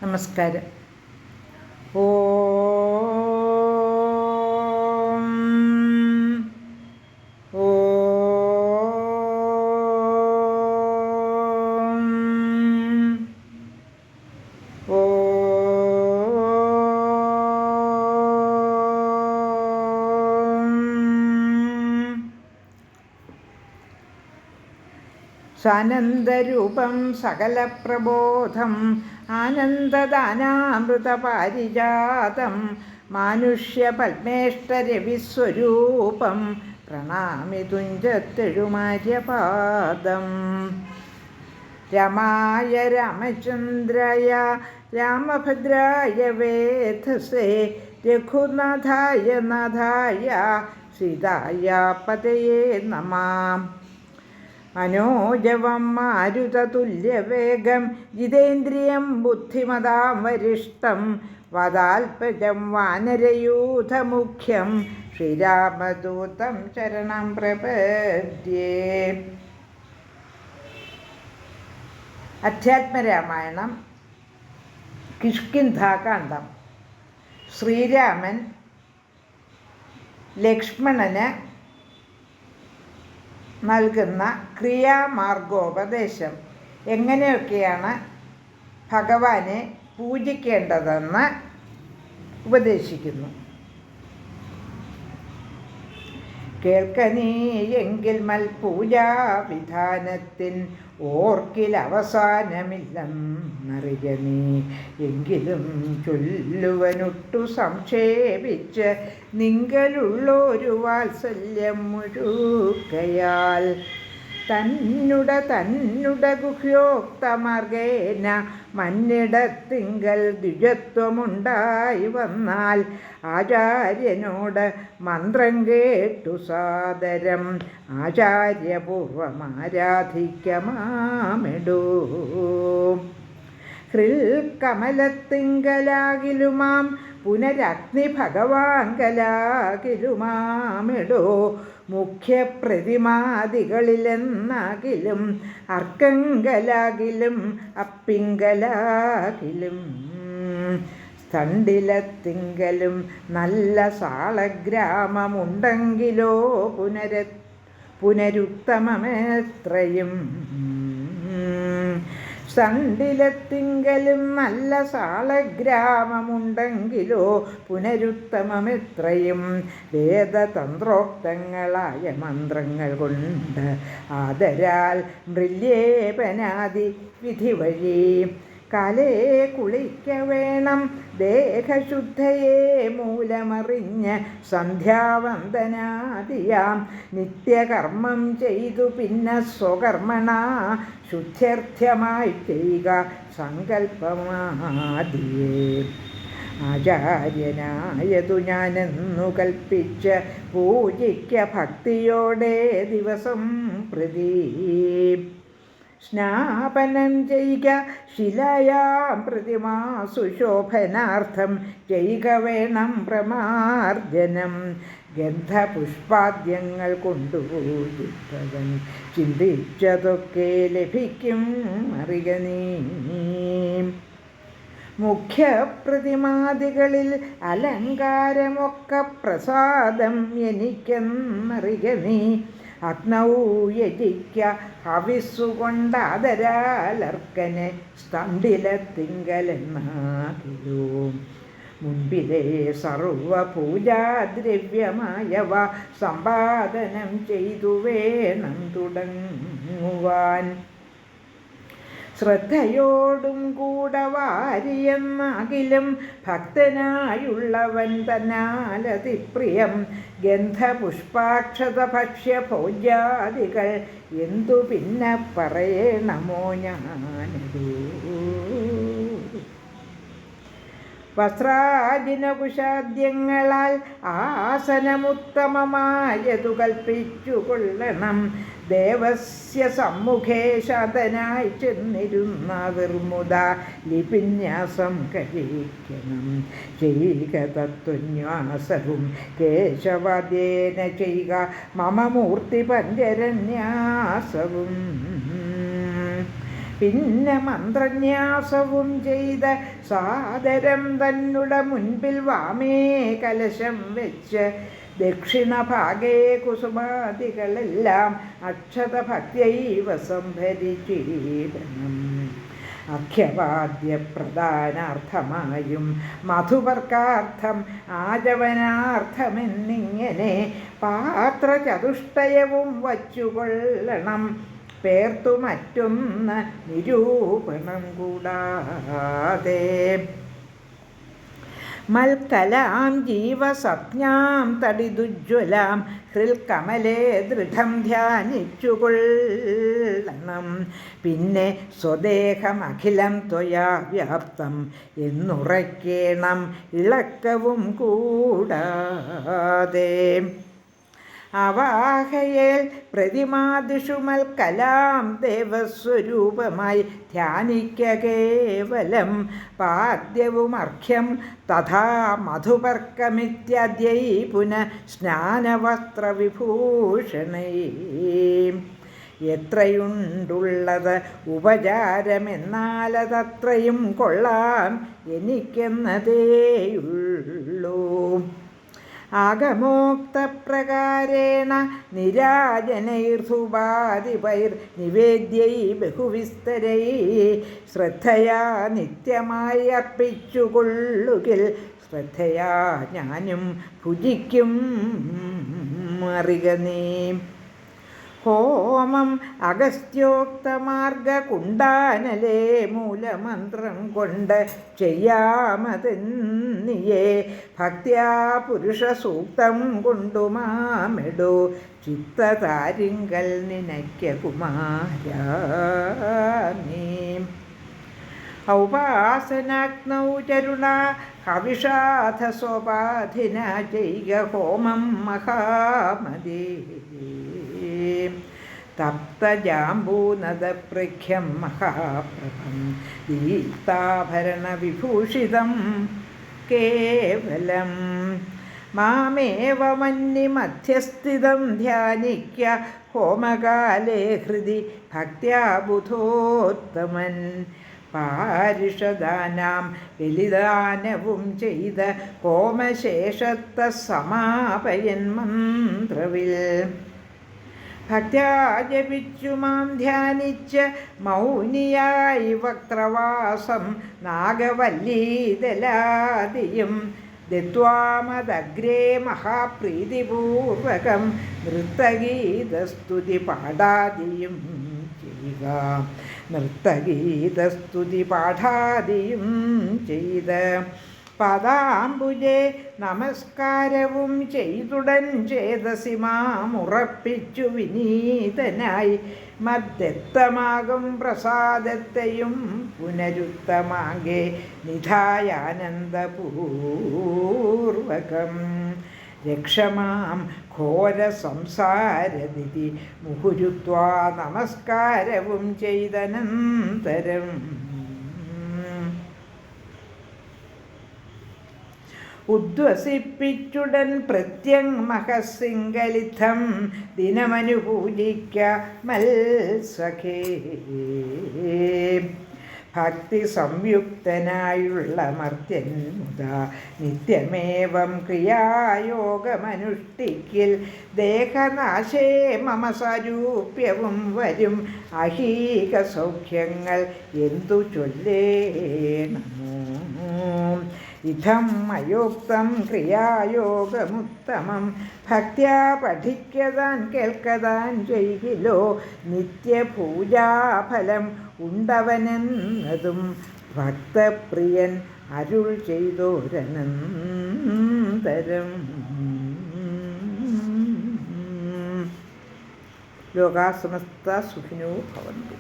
നമസ്കാരം. ഓം ഓം സാനന്ദരൂപം സകലപ്രബോധം ആനന്ദദാനാമൃതപാരിജാതം മാനുഷ്യപത്മേഷ്ടരവിസ്വരൂപം പ്രണാമി തുഞ്ചത്തെഴുമാര്യപാദം. രമായ രാമചന്ദ്രായ രാമഭദ്രായ വേധസേ രഘുനാഥായ നാഥായ സീതായ പതയേ നമഃ. മനോജവം മാരുതതുല്യവേഗം ജിതേന്ദ്രിയം ബുദ്ധിമതാം വരിഷ്ഠം വദാൽപജം വാനരയൂഥമുഖ്യം ശ്രീരാമദൂതം ശരണം പ്രപദ്യേ. അധ്യാത്മരാമായണം കിഷ്കിന്ധാകാന്ഡം. ശ്രീരാമൻ ലക്ഷ്മണന് നൽകുന്ന ക്രിയാമാർഗോപദേശം, എങ്ങനെയൊക്കെയാണ് ഭഗവാനെ പൂജിക്കേണ്ടതെന്ന് ഉപദേശിക്കുന്നു. കേൾക്കനീയെങ്കിൽ മൽപൂജാവിധാനത്തിൻ ഓർക്കിലവസാനമില്ലെന്നറിയ നീ. എങ്കിലും ചൊല്ലുവനൊട്ടു സംക്ഷേപിച്ച് നിങ്കലുള്ളൊരു വാത്സല്യം മുഴുക്കയാൽ തന്നുട ഗുഹ്യോക്തമാർഗേന മന്നിടത്തിങ്കൽ ദ്വിജത്വമുണ്ടായി വന്നാൽ ആചാര്യനോട് മന്ത്രം കേട്ടു സാദരം ആചാര്യപൂർവമാരാധിക്കമാമിടൂ. ഹൃൽകമലത്തിങ്കലാകിലുമാം പുനരഗ്നി ഭഗവാങ്കലാകിലുമാമിടോ. മുഖ്യപ്രതിമാദികളിലെന്നാകിലും അർക്കങ്കലാകിലും അപ്പിങ്കലാകിലും സ്ഥണ്ടിലത്തിങ്കലും നല്ല സാളഗ്രാമമുണ്ടെങ്കിലോ പുനരുത്തമമേത്രയും. സണ്ടിലത്തിങ്കലും നല്ല സാളഗ്രാമമുണ്ടെങ്കിലോ പുനരുത്തമമെത്രയും. വേദതന്ത്രോക്തങ്ങളായ മന്ത്രങ്ങൾ കൊണ്ട് ആദരാൽ മൃല്യേപനാദി വിധി വഴി കാലേ കുളിക്ക വേണം. ദേഹശുദ്ധയെ മൂലമറിഞ്ഞ് സന്ധ്യാവന്ദനാദിയാം നിത്യകർമ്മം ചെയ്തു പിന്നെ സ്വകർമ്മണ ശുദ്ധ്യർത്ഥ്യമായി ചെയ്യുക സങ്കല്പമാദിയേ. ആചാര്യനായതു ഞാനെന്നു കൽപ്പിച്ച് പൂജിക്ക ഭക്തിയോടെ ദിവസം പ്രതി. സ്നാപനം ചെയ്യുക ശിലയാം പ്രതിമാ സുശോഭനാർത്ഥം ചെയ്യുക വേണം പ്രമാർജനം. ഗന്ധപുഷ്പാദ്യങ്ങൾ കൊണ്ടുപോയിട്ടവൻ ചിന്തിച്ചതൊക്കെ ലഭിക്കും അറിക നീ. മുഖ്യപ്രതിമാദികളിൽ അലങ്കാരമൊക്കെ പ്രസാദം എനിക്കെന്നറിക നീ. അഗ്നൗ യജിക്ക ഹവിസ്സുകൊണ്ടാദരാലർക്കനെ സ്തണ്ടിലത്തിങ്കലെന്നാകിലോ. മുൻപിലെ സർവപൂജാദ്രവ്യമായവ സമ്പാദനം ചെയ്തു വേണം തുടങ്ങുവാൻ. ശ്രദ്ധയോടും കൂടെ വാരിയെന്നാകിലും ഭക്തനായുള്ളവൻ തന്നാലതിപ്രിയം. ഗന്ധപുഷ്പാക്ഷത ഭക്ഷ്യഭോജ്യാദികൾ എന്തു പിന്നെ പറയണമോ ഞാനതോ. വസ്ത്രാജിനകുശാദ്യങ്ങളാൽ ആസനമുത്തമമായതു കൽപ്പിച്ചു കൊള്ളണം. ദേവസ്യ സമ്മുഖേ ശതനായി ചെന്നിരുന്ന വിർമുദ ലിപിന്യാസം കഴിക്കണം. ചെയ്യുക തത്വന്യാസവും കേശവാദ്യേന ചെയ്യുക മമ മൂർത്തി പഞ്ചരന്യാസവും. പിന്നെ മന്ത്രന്യാസവും ചെയ്ത സാദരം തന്നുടെ മുൻപിൽ വാമേ കലശം വെച്ച് ദക്ഷിണഭാഗേ കുസുമാദികളെല്ലാം അക്ഷതഭക്ത്യൈവ സംഭരിച്ചിടണം. അഖ്യവാദ്യപ്രധാനാർത്ഥമായും മധുവർക്കാർത്ഥം ആചവനാർത്ഥമെന്നിങ്ങനെ പാത്രചതുഷ്ടയവും വച്ചുകൊള്ളണം. പേർത്തു മറ്റൊന്ന് നിരൂപണം കൂടാതെ മൽക്കലാം ജീവസജ്ഞാം തടിദുജ്വലാം ഹൃൽകമലേ ദൃഢം ധ്യാനിച്ചുകൊള്ളണം. പിന്നെ സ്വദേഹമഖിലം ത്വയാ വ്യാപ്തം എന്നുറയ്ക്കേണം ഇളക്കവും കൂടാതെ. അവാഹയേൽ പ്രതിമാദിഷു മൽക്കലാം ദേവസ്വരൂപമായി ധ്യാനിക്ക കേവലം. പാദ്യവും അർഘ്യം തഥാ മധുപർക്കമിത്യാദ്യൈ പുനഃ സ്നാനവസ്ത്രവിഭൂഷണൈ. എത്രയുണ്ടുള്ളത് ഉപചാരമെന്നാലതത്രയും കൊള്ളാം എനിക്കെന്നതേയുള്ളൂ. ആഗമോക്തപ്രകാരേണ നിരാജനൈർസുപാദിപൈർനിവേദ്യൈ ബഹുവിസ്തരൈ ശ്രദ്ധയാ നിത്യമായി അർപ്പിച്ചുകൊള്ളുകിൽ ശ്രദ്ധയാ ഞാനും ഭുജിക്കും അറിക നീ. ഹോമം അഗസ്ത്യോക്തമാർഗകുണ്ടാനലേ മൂലമന്ത്രം കൊണ്ട് ചെയ്യാമതെന്നിയേ ഭക്ത്യാ പുരുഷസൂക്തം കൊണ്ടുമാമെടു ചിത്തതാരിങ്കൽ നിനയ്ക്ക കുമാരാ നീ. ഔപാസനാഗ്നൗ ചരുണ ഹവിഷാധ സ്വപാധിന ചെയ്ക ഹോമം മഹാമതേ. തപ്തജാംബൂനദപ്രഖ്യം മഹാപ്രഭം ദീപ്താഭരണവിഭൂഷിതം കേവലം. മാമേവ മന്യമധ്യസ്ഥിതം ധ്യാനിക്ക ഹോമകാലേ ഹൃദി ഭക്ത്യാ ബുധോത്തമൻ. പാരിഷദാനാം ബലിദാനവും ചെയ്ത് ഹോമശേഷത്ത സമാപയൻ മന്ത്രവിൽ. ഭക്ത്യാ ജപിച്ചു മാം ധ്യാനിച്ച് മൗനിയായി വക്രവാസം നാഗവല്ലീദലാദിയും ദത്വാമദഗ്രേ മഹാപ്രീതിപൂർവകം നൃത്തഗീതസ്തുതി പാഠാദിയും ചെയ്യുക. നൃത്തഗീതസ്തുതി പാഠാദിയും ചെയ്ത് പദാംബുജേ നമസ്കാരവും ചെയ്തുടൻ ചേതസി മാമുറപ്പിച്ചു വിനീതനായി മദ്ദത്തമാകും പ്രസാദത്തെയും പുനരുത്തമാകെ നിധായാനന്ദപൂർവകം. രക്ഷമാം ഘോര സംസാരദിതി മുഹുരുത്വാ നമസ്കാരവും ചെയ്തനന്തരം ഉദ്വസിപ്പിച്ചുടൻ പ്രത്യങ് മഹസിംഗലിഥം ദിനമനുപൂജിക്ക മത്സഖേ. ഭക്തി സംയുക്തനായുള്ള മർത്യൻ മുതാ നിത്യമേവം ക്രിയായോഗമനുഷ്ഠിക്കിൽ ദേഹനാശേ മമ സാരൂപ്യവും വരും അഹീക സൗഖ്യങ്ങൾ എന്തു ചൊല്ലേണമോ. ഇതം മയോക്തം ക്രിയായോഗമുത്തമം ഭക്ത്യാ പഠിക്കതാൻ കേൾക്കതാൻ ചെയ്യിലോ നിത്യപൂജാഫലം ഉണ്ടവനെന്നതും ഭക്തപ്രിയൻ അരുൾ ചെയ്തോരനന്തരം. ലോകാ സമസ്ത സുഖിനോ ഭവന്തു.